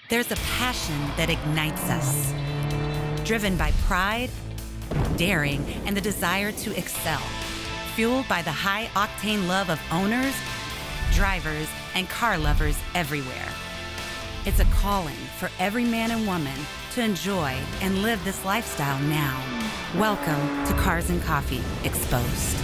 There's a passion that ignites us, driven by pride, daring, and the desire to excel, fueled by the high-octane love of owners, drivers, and car lovers everywhere. It's a calling for every man and woman to enjoy and live this lifestyle now. Welcome to Cars and Coffee Exposed.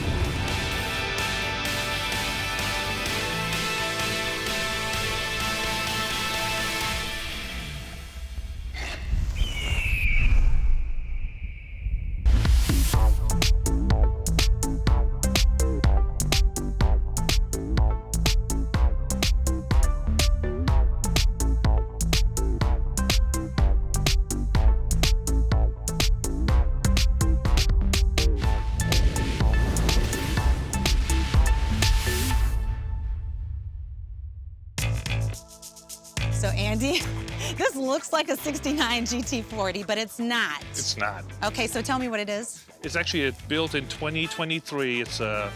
So Andy, this looks like a 69 GT40, but it's not. It's not. Okay, so tell me what it is. It's actually built in 2023. It's a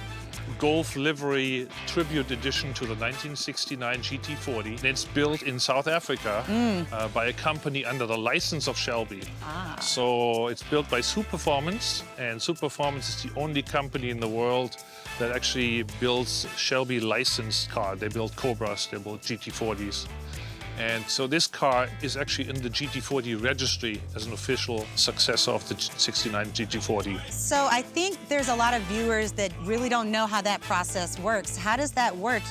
Golf livery tribute edition to the 1969 GT40. And it's built in South Africa by a company under the license of Shelby. So it's built by Superperformance, and Superperformance is the only company in the world that actually builds Shelby licensed cars. They build Cobras, they build GT40s. And so this car is actually in the GT40 registry as an official successor of the 69 GT40. So I think there's a lot of viewers that really don't know how that process works. How does that work?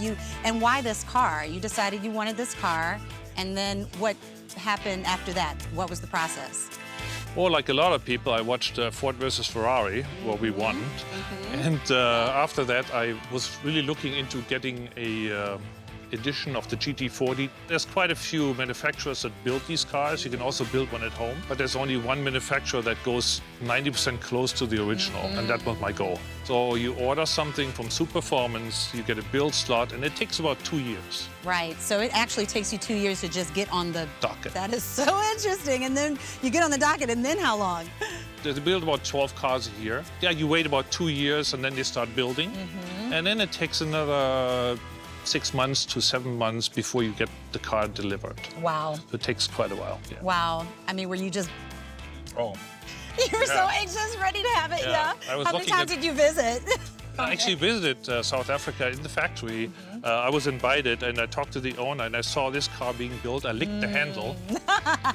And why this car? You decided you wanted this car, and then what happened after that? What was the process? Well, like a lot of people, I watched Ford versus Ferrari, where we won. And after that, I was really looking into getting a edition of the GT40. There's quite a few manufacturers that build these cars. You can also build one at home, but there's only one manufacturer that goes 90% close to the original, and that was my goal. So you order something from Superperformance, you get a build slot, and it takes about 2 years. Right, so it actually takes you 2 years to just get on the docket. That is so interesting. And then you get on the docket, and then how long? They build about 12 cars a year. Yeah, you wait about 2 years, and then they start building. And then it takes another 6 months to 7 months before you get the car delivered. Wow. So it takes quite a while. Yeah. Wow. I mean, were you just... Oh. You were so anxious, ready to have it, yeah? I was How many times did you visit? I actually visited South Africa in the factory. I was invited, and I talked to the owner, and I saw this car being built. I licked the handle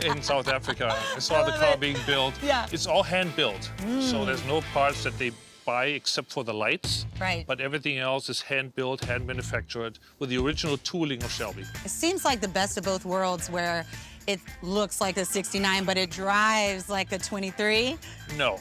in South Africa. I saw the car being built. Yeah. It's all hand-built, so there's no parts that they buy except for the lights. Right. But everything else is hand-built, hand-manufactured with the original tooling of Shelby. It seems like the best of both worlds, where it looks like a 69, but it drives like a 23. No.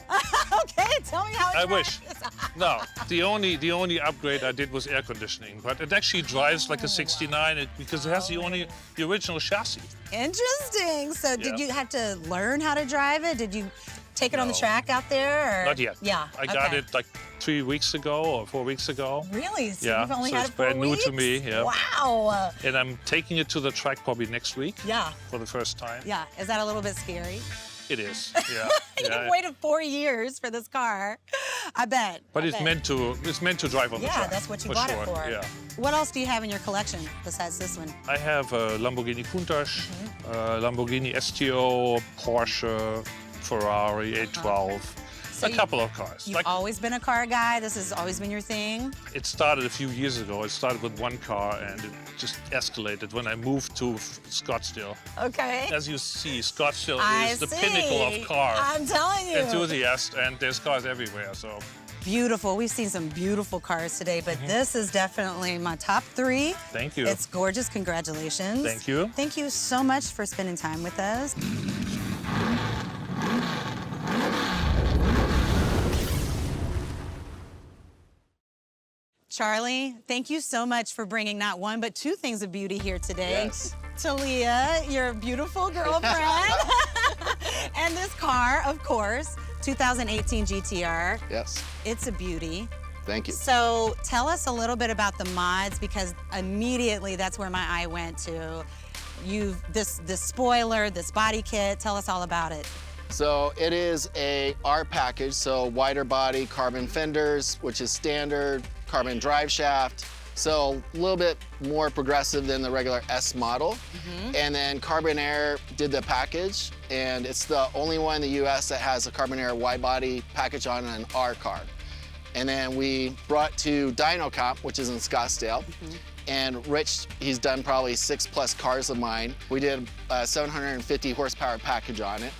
Okay, tell me how it I drives. wish. No, the only upgrade I did was air conditioning, but it actually drives like a 69 because it has the original chassis. Interesting. So did you have to learn how to drive it? Did you take it on the No. track out there? Or? Not yet. Yeah. I got it like 3 weeks ago or 4 weeks ago. Really? So Yeah, you've only so had it's it 4 brand new to weeks? me, yeah. Wow. And I'm taking it to the track probably next week. Yeah. For the first time. Yeah. Is that a little bit scary? It is. Yeah. You've waited 4 years for this car. I bet. But I it's bet. meant to drive on the track. Yeah, that's what you bought sure. it for. Yeah. What else do you have in your collection besides this one? I have a Lamborghini Countach, Lamborghini STO, Porsche, Ferrari 812. So a couple of cars. You've always been a car guy? This has always been your thing? It started a few years ago. It started with one car, and it just escalated when I moved to Scottsdale. Okay. As you see, Scottsdale is the see. pinnacle of car I'm telling you. enthusiast, and there's cars everywhere. So Beautiful. We've seen some beautiful cars today, but this is definitely my top 3. Thank you. It's gorgeous. Congratulations. Thank you. Thank you so much for spending time with us. Charlie, thank you so much for bringing not one, but 2 things of beauty here today. Yes. Talia, your beautiful girlfriend. And this car, of course, 2018 GTR. Yes. It's a beauty. Thank you. So tell us a little bit about the mods, because immediately that's where my eye went to. This spoiler, this body kit, tell us all about it. So it is a R package, so wider body, carbon fenders, which is standard, carbon drive shaft, So a little bit more progressive than the regular S model. And then Carbon Air did the package, and it's the only one in the US that has a Carbon Air wide body package on an R car. And then we brought to Dyno Comp, which is in Scottsdale. And Rich, he's done probably 6+ cars of mine. We did a 750 horsepower package on it.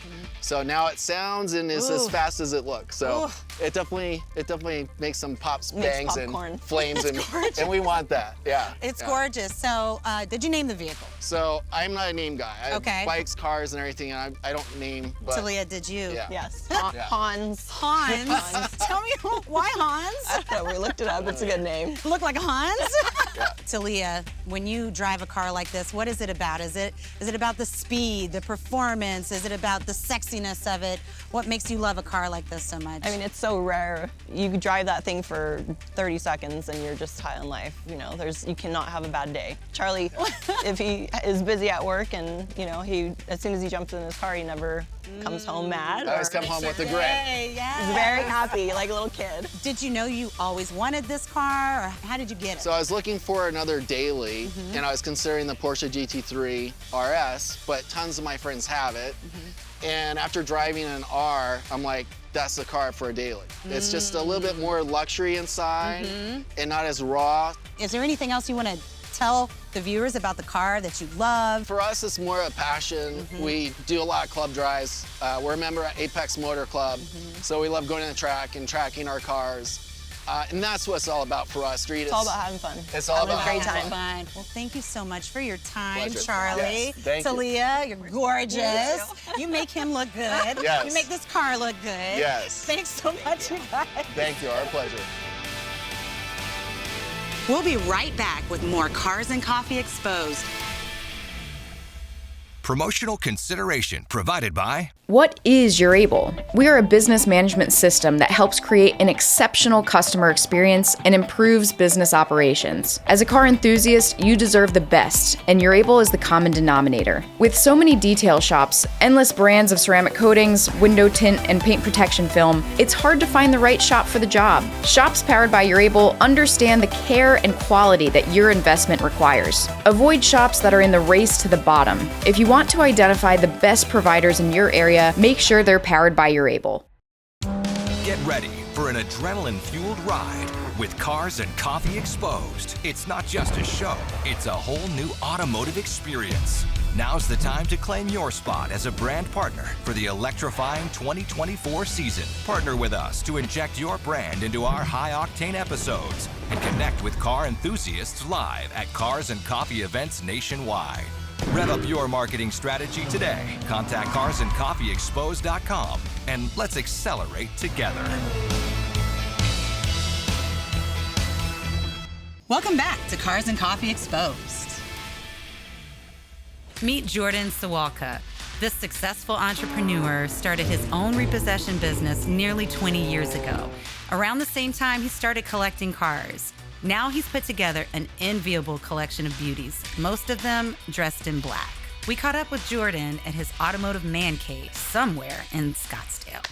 So now it sounds and is as fast as it looks. So it definitely makes some pops, bangs, and flames, and we want that. Yeah. It's gorgeous. So did you name the vehicle? So I'm not a name guy. I have Okay. bikes, cars, and everything, and I don't name. But Talia, did you? Yeah. Yes. Yeah. Hans. Hans. Tell me why Hans? No, we looked it up. It's a good name. Look like a Hans? Yeah. Talia, when you drive a car like this, what is it about? Is it about the speed, the performance? Is it about the sexiness of it? What makes you love a car like this so much? I mean, it's so rare. You could drive that thing for 30 seconds and you're just high on life. You know, you cannot have a bad day. Charlie, if he is busy at work and, you know, as soon as he jumps in his car, he never comes home mad. I always come home with a grin. Hey, yes. He's very happy, like a little kid. Did you know you always wanted this car, or how did you get it? So I was looking for another daily, and I was considering the Porsche GT3 RS, but tons of my friends have it. And after driving an R, I'm like, that's the car for a daily. It's just a little bit more luxury inside and not as raw. Is there anything else you want to tell the viewers about the car that you love? For us, it's more a passion. We do a lot of club drives. We're a member at Apex Motor Club, so we love going to the track and tracking our cars. And that's what it's all about for us, Street. It's all about having fun. It's all about great having time. Fun. Well, thank you so much for your time, Pleasure. Charlie. Yes, thank you. Talia, you're gorgeous. You make him look good. Yes. You make this car look good. Yes. Thanks so much, you guys. Thank you, our pleasure. We'll be right back with more Cars and Coffee Exposed. Promotional consideration provided by... What is Urable? We are a business management system that helps create an exceptional customer experience and improves business operations. As a car enthusiast, you deserve the best, and Urable is the common denominator. With so many detail shops, endless brands of ceramic coatings, window tint, and paint protection film, it's hard to find the right shop for the job. Shops powered by Urable understand the care and quality that your investment requires. Avoid shops that are in the race to the bottom. If you want to identify the best providers in your area, make sure they're powered by Urable. Get ready for an adrenaline-fueled ride with Cars and Coffee Exposed. It's not just a show, it's a whole new automotive experience. Now's the time to claim your spot as a brand partner for the electrifying 2024 season. Partner with us to inject your brand into our high-octane episodes and connect with car enthusiasts live at Cars and Coffee events nationwide. Rev up your marketing strategy today. Contact carsandcoffeeexposed.com and let's accelerate together. Welcome back to Cars and Coffee Exposed. Meet Jordan Sawalka. This successful entrepreneur started his own repossession business nearly 20 years ago. Around the same time, he started collecting cars. Now he's put together an enviable collection of beauties, most of them dressed in black. We caught up with Jordan at his automotive man cave somewhere in Scottsdale.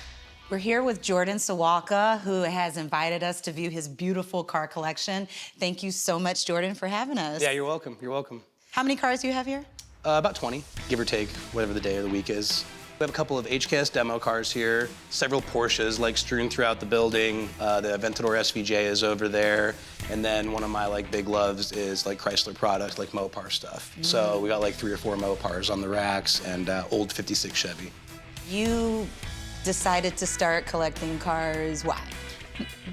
We're here with Jordan Sawalka, who has invited us to view his beautiful car collection. Thank you so much, Jordan, for having us. Yeah, you're welcome. You're welcome. How many cars do you have here? About 20, give or take, whatever the day of the week is. We have a couple of HKS demo cars here, several Porsches like strewn throughout the building. The Aventador SVJ is over there, and then one of my like big loves is like Chrysler product, like Mopar stuff. So we got like 3 or 4 Mopars on the racks and old '56 Chevy. You decided to start collecting cars. Why?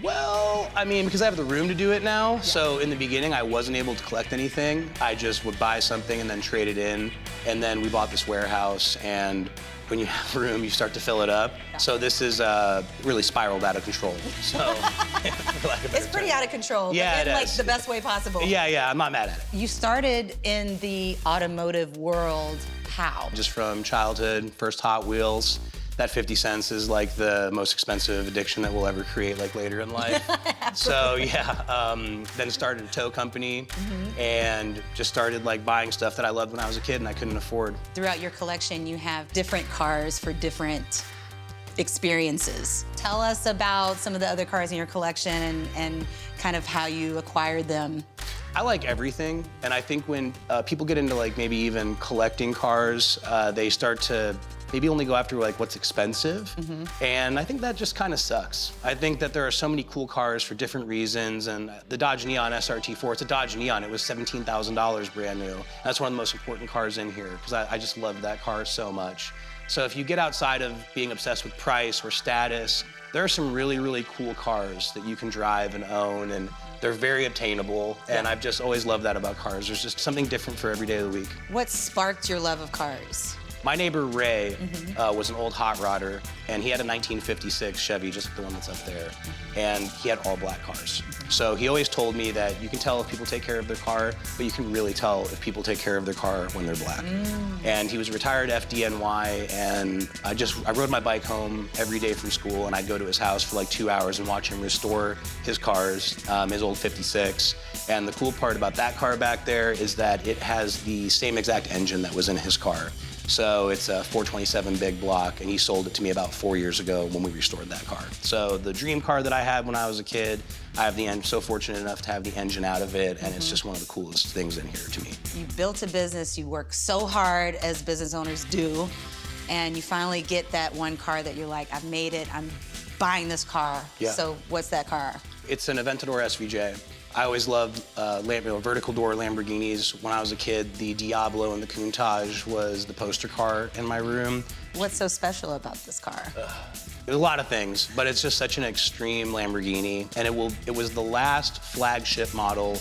Well, I mean, because I have the room to do it now. So in the beginning, I wasn't able to collect anything. I just would buy something and then trade it in. And then we bought this warehouse, and when you have room, you start to fill it up. So this is really spiraled out of control. So, for lack of a better It's pretty term. out of control, Yeah, but in it like is. the best way possible. Yeah, I'm not mad at it. You started in the automotive world. How? Just from childhood, first Hot Wheels. That 50 cents is like the most expensive addiction that we'll ever create like later in life. So yeah, then started a tow company and just started like buying stuff that I loved when I was a kid and I couldn't afford. Throughout your collection, you have different cars for different experiences. Tell us about some of the other cars in your collection and kind of how you acquired them. I like everything, and I think when people get into like maybe even collecting cars, they start to maybe only go after like what's expensive, and I think that just kind of sucks. I think that there are so many cool cars for different reasons, and the Dodge Neon SRT4, it's a Dodge Neon, it was $17,000 brand new. That's one of the most important cars in here, because I just love that car so much. So if you get outside of being obsessed with price or status, there are some really, really cool cars that you can drive and own, and they're very obtainable, and I've just always loved that about cars. There's just something different for every day of the week. What sparked your love of cars? My neighbor Ray was an old hot rodder, and he had a 1956 Chevy, just like the one that's up there, and he had all black cars. So he always told me that you can tell if people take care of their car, but you can really tell if people take care of their car when they're black. And he was a retired FDNY, and I rode my bike home every day from school, and I'd go to his house for like 2 hours and watch him restore his cars, his old 56. And the cool part about that car back there is that it has the same exact engine that was in his car. So it's a 427 big block, and he sold it to me about 4 years ago when we restored that car. So the dream car that I had when I was a kid, I'm so fortunate enough to have the engine out of it, and it's just one of the coolest things in here to me. You built a business, you work so hard as business owners do, and you finally get that one car that you're like, I've made it, I'm buying this car. Yeah. So what's that car? It's an Aventador SVJ. I always loved vertical door Lamborghinis. When I was a kid, the Diablo and the Countach was the poster car in my room. What's so special about this car? There's a lot of things, but it's just such an extreme Lamborghini, and it was the last flagship model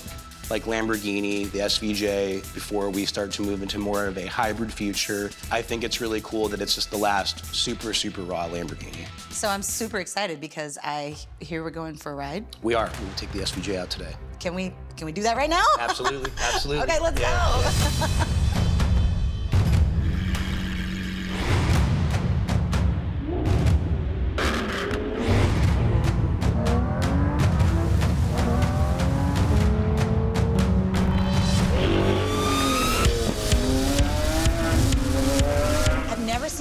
like Lamborghini, the SVJ, before we start to move into more of a hybrid future. I think it's really cool that it's just the last super, super raw Lamborghini. So I'm super excited because I hear we're going for a ride. We are. We'll take the SVJ out today. Can we do that right now? Absolutely, absolutely. Okay, let's go.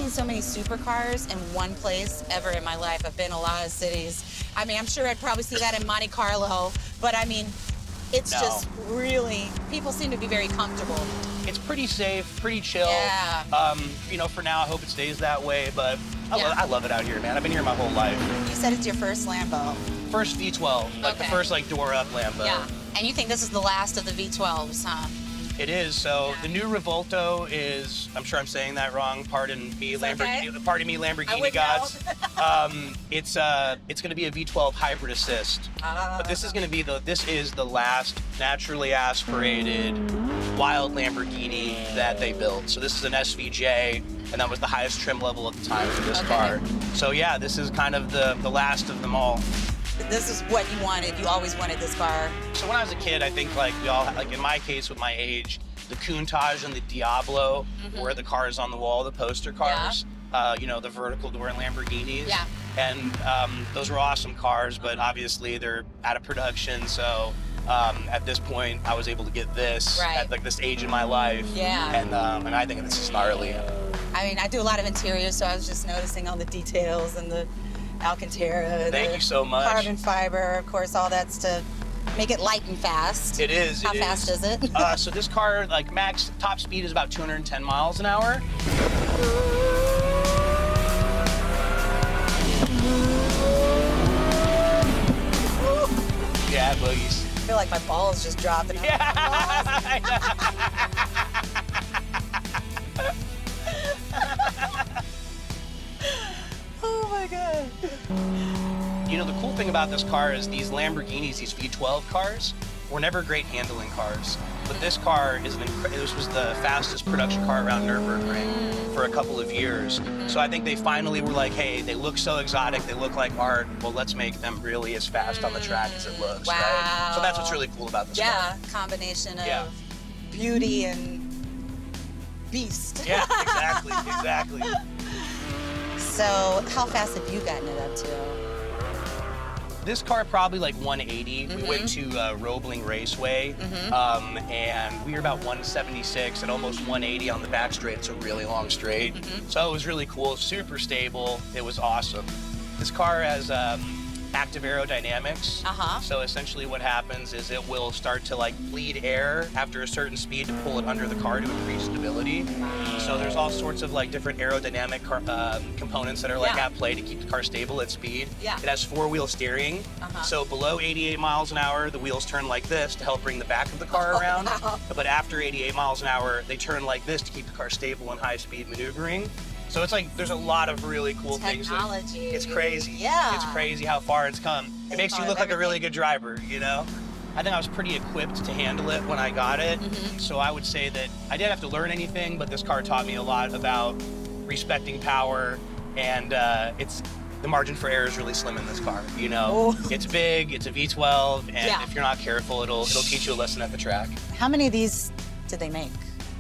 So many supercars in one place ever in my life. I've been in a lot of cities. I mean, I'm sure I'd probably see that in Monte Carlo, but I mean, it's just really, people seem to be very comfortable. It's pretty safe, pretty chill. Yeah. You know, for now, I hope it stays that way, but I love it out here, man. I've been here my whole life. You said it's your first Lambo. First V12, like the first door up Lambo. Yeah, and you think this is the last of the V12s, huh? It is. So the new Revolto is, I'm sure I'm saying that wrong. Pardon me, Lamborghini. Okay. Pardon me, Lamborghini gods. It's going to be a V12 hybrid assist. But this is going to be the last naturally aspirated wild Lamborghini that they built. So this is an SVJ, and that was the highest trim level at the time for this car. So yeah, this is kind of the last of them all. This is what you wanted. You always wanted this car. So when I was a kid, I think like we all, like in my case with my age, the Countach and the Diablo were the cars on the wall, the poster cars. You know, the vertical door Lamborghinis. Yeah. And those were awesome cars, but obviously they're out of production. So at this point, I was able to get this at like this age in my life. Yeah. And I think this is gnarly. I mean, I do a lot of interiors, so I was just noticing all the details and the Alcantara. Thank you so much. Carbon fiber, of course, all that's to make it light and fast. It is. How fast is it? So this car, like max top speed is about 210 miles an hour. Yeah, boogies. I feel like my balls just dropped. Oh my God. You know, the cool thing about this car is these Lamborghinis, these V12 cars, were never great handling cars. But this car is this was the fastest production car around Nürburgring for a couple of years. So I think they finally were like, hey, they look so exotic, they look like art, well, let's make them really as fast on the track as it looks, right? So that's what's really cool about this car. Yeah, combination of beauty and beast. Yeah, exactly, exactly. So how fast have you gotten it up to? This car probably like 180. We went to Roebling Raceway, and we were about 176 and almost 180 on the back straight. It's a really long straight. So it was really cool, super stable. It was awesome. This car has active aerodynamics. So essentially what happens is it will start to like bleed air after a certain speed to pull it under the car to increase stability. So there's all sorts of like different aerodynamic components that are like at play to keep the car stable at speed. It has four-wheel steering. So below 88 miles an hour, the wheels turn like this to help bring the back of the car around. But after 88 miles an hour, they turn like this to keep the car stable in high-speed maneuvering. So it's like, there's a lot of really cool things. It's crazy. It's crazy how far it's come. It makes you look like a really good driver, you know? I think I was pretty equipped to handle it when I got it. So I would say that I didn't have to learn anything, but this car taught me a lot about respecting power, and the margin for error is really slim in this car, you know? It's big, it's a V12, and if you're not careful, it'll teach you a lesson at the track. How many of these did they make?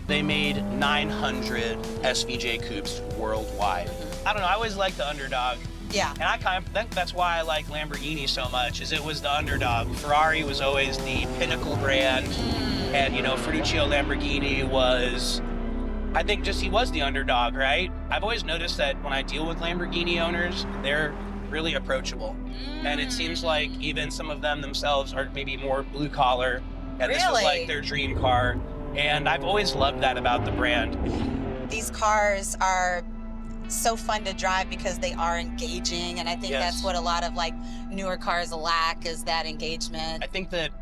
They made 900 SVJ coupes worldwide. I don't know, I always liked the underdog. And I that's why I like Lamborghini so much, is it was the underdog. Ferrari was always the pinnacle brand, and you know, Ferruccio Lamborghini was, I think he was the underdog, right? I've always noticed that when I deal with Lamborghini owners, they're really approachable. And it seems like even some of them themselves are maybe more blue collar, and this was like their dream car. And I've always loved that about the brand. These cars are so fun to drive because they are engaging, and I think that's what a lot of like newer cars lack, is that engagement. I think that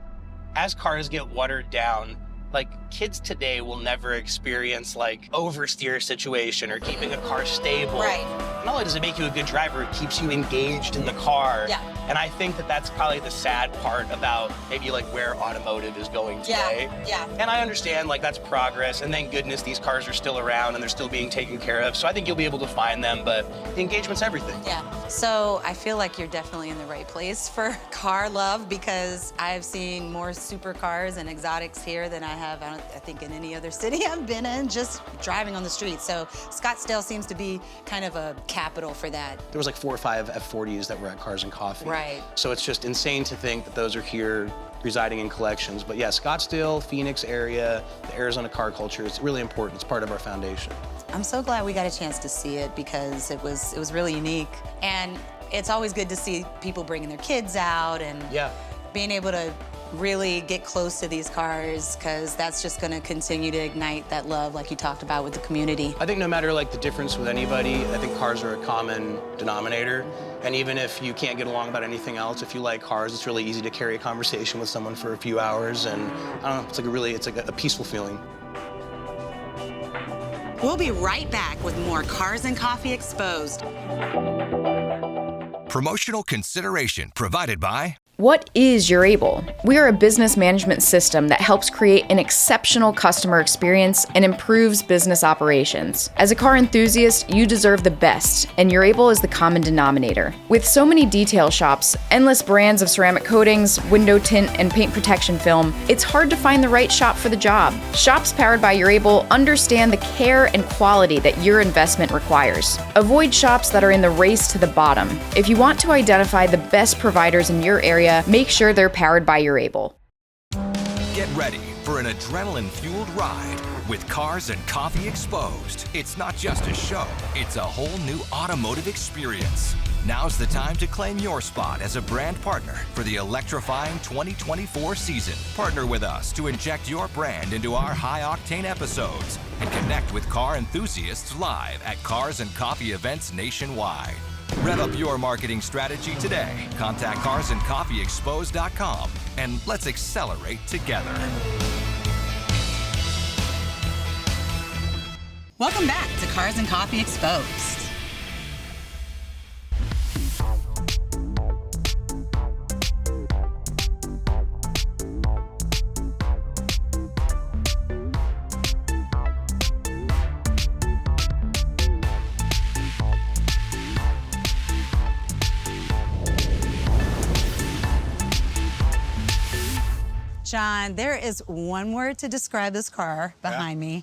as cars get watered down, like kids today will never experience like oversteer situation or keeping a car stable. Not only does it make you a good driver, it keeps you engaged in the car. And I think that that's probably the sad part about maybe like where automotive is going today. And I understand like that's progress, and thank goodness these cars are still around and they're still being taken care of. So I think you'll be able to find them, but the engagement's everything. So I feel like you're definitely in the right place for car love, because I've seen more supercars and exotics here than I have, I think, in any other city I've been in, just driving on the street. So Scottsdale seems to be kind of a capital for that. There was like 4 or 5 F40s that were at Cars and Coffee. So it's just insane to think that those are here residing in collections. But yeah, Scottsdale, Phoenix area, the Arizona car culture, it's really important. It's part of our foundation. I'm so glad we got a chance to see it, because it was really unique. And it's always good to see people bringing their kids out and being able to really get close to these cars, because that's just going to continue to ignite that love like you talked about with the community. I think no matter like the difference with anybody, I think cars are a common denominator. And even if you can't get along about anything else, if you like cars, it's really easy to carry a conversation with someone for a few hours, and I don't know, it's like a peaceful feeling. We'll be right back with more Cars and Coffee Exposed. Promotional consideration provided by... What is Urable? We are a business management system that helps create an exceptional customer experience and improves business operations. As a car enthusiast, you deserve the best, and Urable is the common denominator. With so many detail shops, endless brands of ceramic coatings, window tint, and paint protection film, it's hard to find the right shop for the job. Shops powered by Urable understand the care and quality that your investment requires. Avoid shops that are in the race to the bottom. If you want to identify the best providers in your area, make sure they're powered by Urable. Get ready for an adrenaline-fueled ride with Cars and Coffee Exposed. It's not just a show, it's a whole new automotive experience. Now's the time to claim your spot as a brand partner for the electrifying 2024 season. Partner with us to inject your brand into our high-octane episodes and connect with car enthusiasts live at Cars and Coffee events nationwide. Rev up your marketing strategy today. Contact carsandcoffeeexposed.com and let's accelerate together. Welcome back to Cars and Coffee Exposed. John, there is one word to describe this car behind me,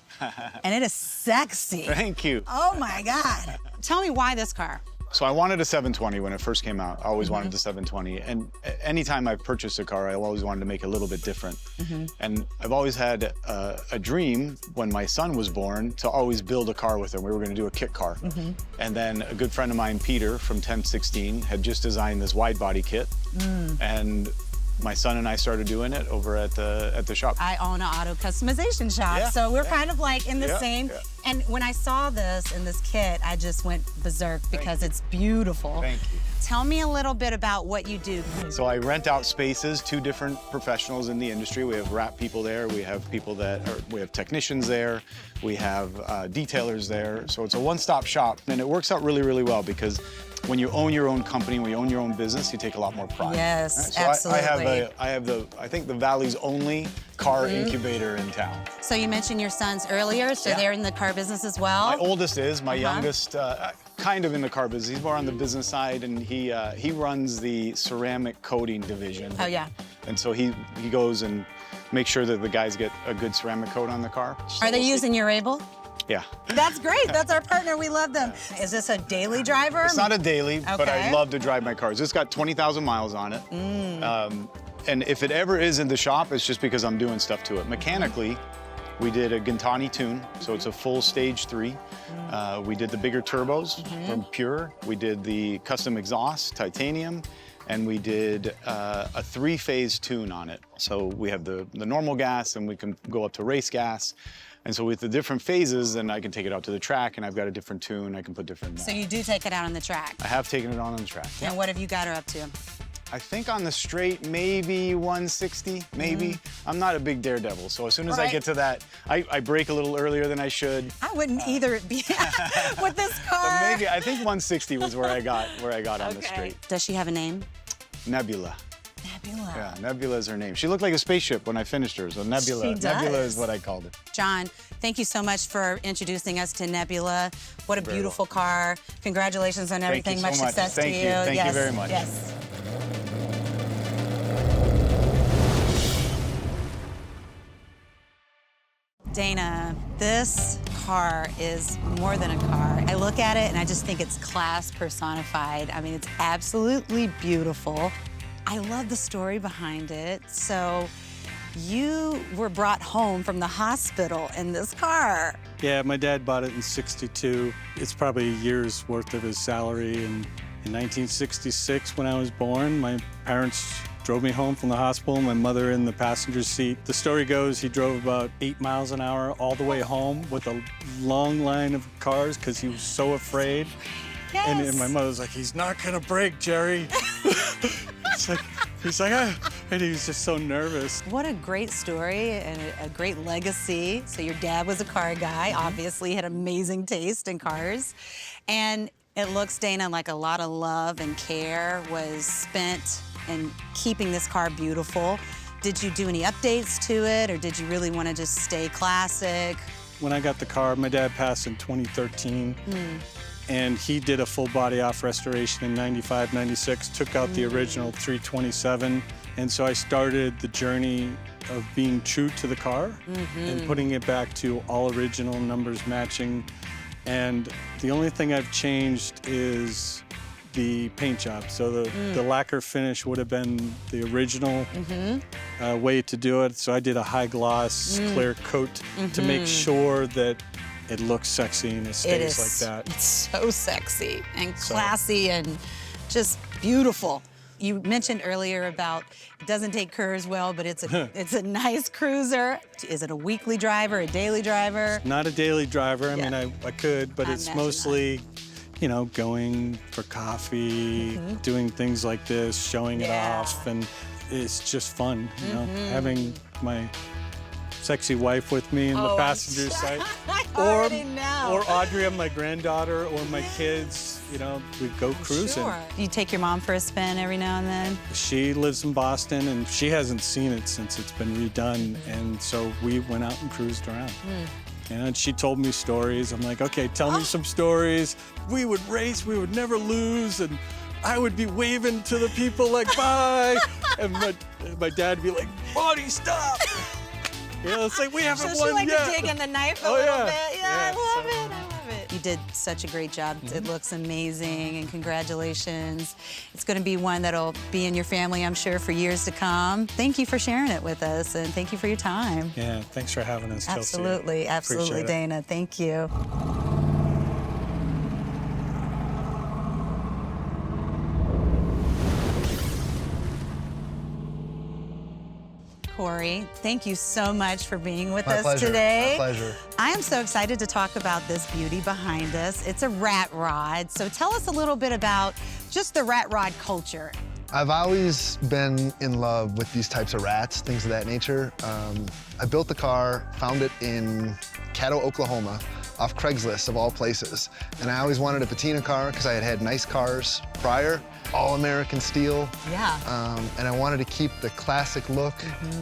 and it is sexy. Thank you. Oh my God. Tell me why this car? So I wanted a 720 when it first came out. I always wanted the 720. And anytime I've purchased a car, I always wanted to make it a little bit different. And I've always had a dream when my son was born to always build a car with him. We were going to do a kit car. And then a good friend of mine, Peter, from 1016, had just designed this wide body kit. And my son and I started doing it over at the shop. I own an auto customization shop, so we're kind of like in the same. And when I saw this in this kit, I just went berserk because it's beautiful. Thank you. Tell me a little bit about what you do. So I rent out spaces to different professionals in the industry. We have wrap people there. We have people we have technicians there. We have detailers there. So it's a one-stop shop, and it works out really, really well because when you own your own company, when you own your own business, you take a lot more pride. Yes, So absolutely. I think the Valley's only car incubator in town. So you mentioned your sons earlier, so they're in the car business as well? My oldest is, my youngest, kind of in the car business. He's more on the business side, and he runs the ceramic coating division. Oh, yeah. And so he goes and makes sure that the guys get a good ceramic coat on the car. Are they using your Able? Yeah. That's great. That's our partner. We love them. Is this a daily driver? It's not a daily, but I Okay. love to drive my cars. It's got 20,000 miles on it. And if it ever is in the shop, it's just because I'm doing stuff to it. Mechanically, we did a Gintani tune, so it's a full stage 3. We did the bigger turbos from Pure. We did the custom exhaust, titanium, and we did a 3-phase tune on it. So we have the normal gas, and we can go up to race gas. And so with the different phases, then I can take it out to the track, and I've got a different tune. I can put different. So you do take it out on the track. I have taken it on the track. And what have you got her up to? I think on the straight, maybe 160, maybe. I'm not a big daredevil, so as soon as I get to that, I brake a little earlier than I should. I wouldn't either be with this car. But maybe, I think 160 was where I got on the straight. Does she have a name? Nebula. Nebula. Yeah, Nebula is her name. She looked like a spaceship when I finished her, so Nebula. She does. Nebula is what I called it. John, thank you so much for introducing us to Nebula. What a beautiful car. Congratulations on everything. Thank you so much. Success Thank to you. you. Thank you very much. Yes. Dana, this car is more than a car. I look at it and I just think it's class personified. I mean, it's absolutely beautiful. I love the story behind it. So you were brought home from the hospital in this car. Yeah, my dad bought it in '62. It's probably a year's worth of his salary. And in 1966, when I was born, my parents drove me home from the hospital, my mother in the passenger seat. The story goes he drove about 8 miles an hour all the way home with a long line of cars because he was so afraid. Yes. And my mother was like, he's not gonna brake, Jerry. He's like, ah. And he was just so nervous. What a great story and a great legacy. So your dad was a car guy, obviously had amazing taste in cars. And it looks, Dana, like a lot of love and care was spent in keeping this car beautiful. Did you do any updates to it, or did you really want to just stay classic? When I got the car, my dad passed in 2013. And he did a full body off restoration in 95, 96, took out the original 327. And so I started the journey of being true to the car and putting it back to all original, numbers matching. And the only thing I've changed is the paint job. So the lacquer finish would have been the original way to do it. So I did a high gloss clear coat to make sure that it looks sexy and it stays like that. It's so sexy and classy and just beautiful. You mentioned earlier about it doesn't take curves well, but it's a nice cruiser. Is it a weekly driver, a daily driver? Not a daily driver. I mean, I could, but I it's imagine mostly, you know, going for coffee, doing things like this, showing it off, and it's just fun, you know, having my sexy wife with me in the passenger side. Or Audrey, my granddaughter, or my kids, you know, we go cruising. Sure. You take your mom for a spin every now and then? She lives in Boston, and she hasn't seen it since it's been redone, and so we went out and cruised around. And she told me stories. I'm like, okay, tell me some stories. We would race, we would never lose, and I would be waving to the people like, bye. And my dad would be like, Bonnie, stop. You know, it's like we haven't won yet. So she like to dig in the knife a little bit. Yeah, I love it. You did such a great job. It looks amazing, and congratulations. It's going to be one that'll be in your family, I'm sure, for years to come. Thank you for sharing it with us, and thank you for your time. Yeah, thanks for having us, Chelsea. Absolutely, absolutely, Appreciate it. Dana. Thank you. Corey, thank you so much for being with us today. My pleasure. I am so excited to talk about this beauty behind us. It's a rat rod. So tell us a little bit about just the rat rod culture. I've always been in love with these types of rats, things of that nature. I built the car, found it in Caddo, Oklahoma, off Craigslist of all places. And I always wanted a patina car because I had had nice cars prior, all American steel. Yeah. And I wanted to keep the classic look,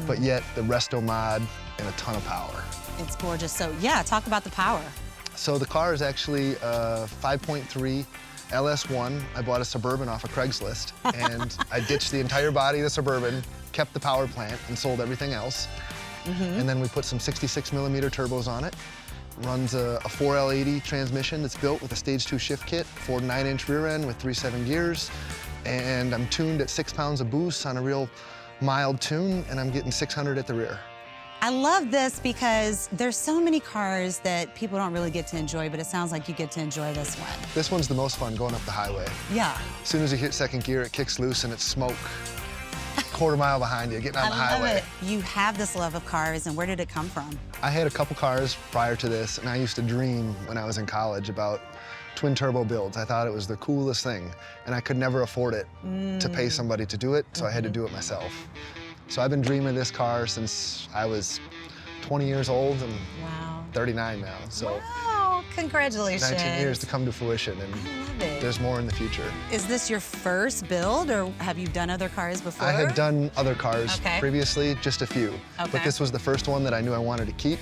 but yet the resto mod and a ton of power. It's gorgeous. So yeah, talk about the power. So the car is actually a 5.3 LS1. I bought a Suburban off of Craigslist, and I ditched the entire body of the Suburban, kept the power plant, and sold everything else. And then we put some 66mm turbos on it. Runs a 4L80 transmission that's built with a stage 2 shift kit, Ford 9-inch rear end with 3/7 gears, and I'm tuned at 6 pounds of boost on a real mild tune, and I'm getting 600 at the rear. I love this because there's so many cars that people don't really get to enjoy, but it sounds like you get to enjoy this one. This one's the most fun going up the highway. Yeah. As soon as you hit second gear, it kicks loose and it's smoke. Quarter mile behind you, getting on the highway. I love it. You have this love of cars, and where did it come from? I had a couple cars prior to this, and I used to dream when I was in college about twin turbo builds. I thought it was the coolest thing, and I could never afford it to pay somebody to do it, so I had to do it myself. So I've been dreaming of this car since I was 20 years old, and 39 now. So wow, congratulations. 19 years to come to fruition, and I love it. there's more in the future. Is this your first build, or have you done other cars before? I had done other cars Okay. previously, just a few. Okay. But this was the first one that I knew I wanted to keep,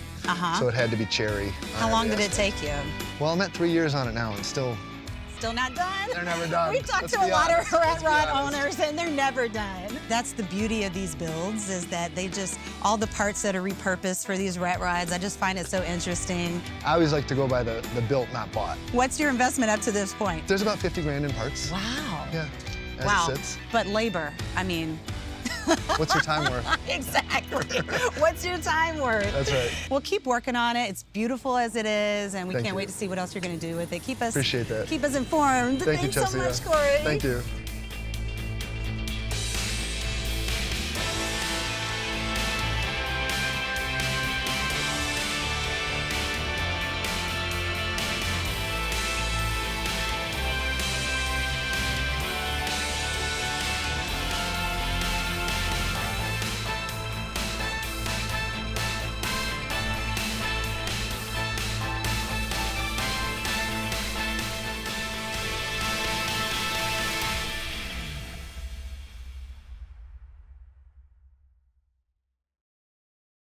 so it had to be cherry. How long did it take you? Well, I'm at 3 years on it now, and still not done? They're never done. We talked to a lot of rat rod owners, and they're never done. That's the beauty of these builds, is that they just, all the parts that are repurposed for these rat rods, I just find it so interesting. I always like to go by the built, not bought. What's your investment up to this point? There's about 50 grand in parts. Wow. Yeah, as Wow. it sits. But labor, I mean. What's your time worth? Exactly. What's your time worth? That's right. Well, keep working on it. It's beautiful as it is, and we Thank can't you. wait to see what else you're going to do with it. Keep us Appreciate that. Keep us informed. Thank you, Thanks so Chelsea. much, Corey. Thank you.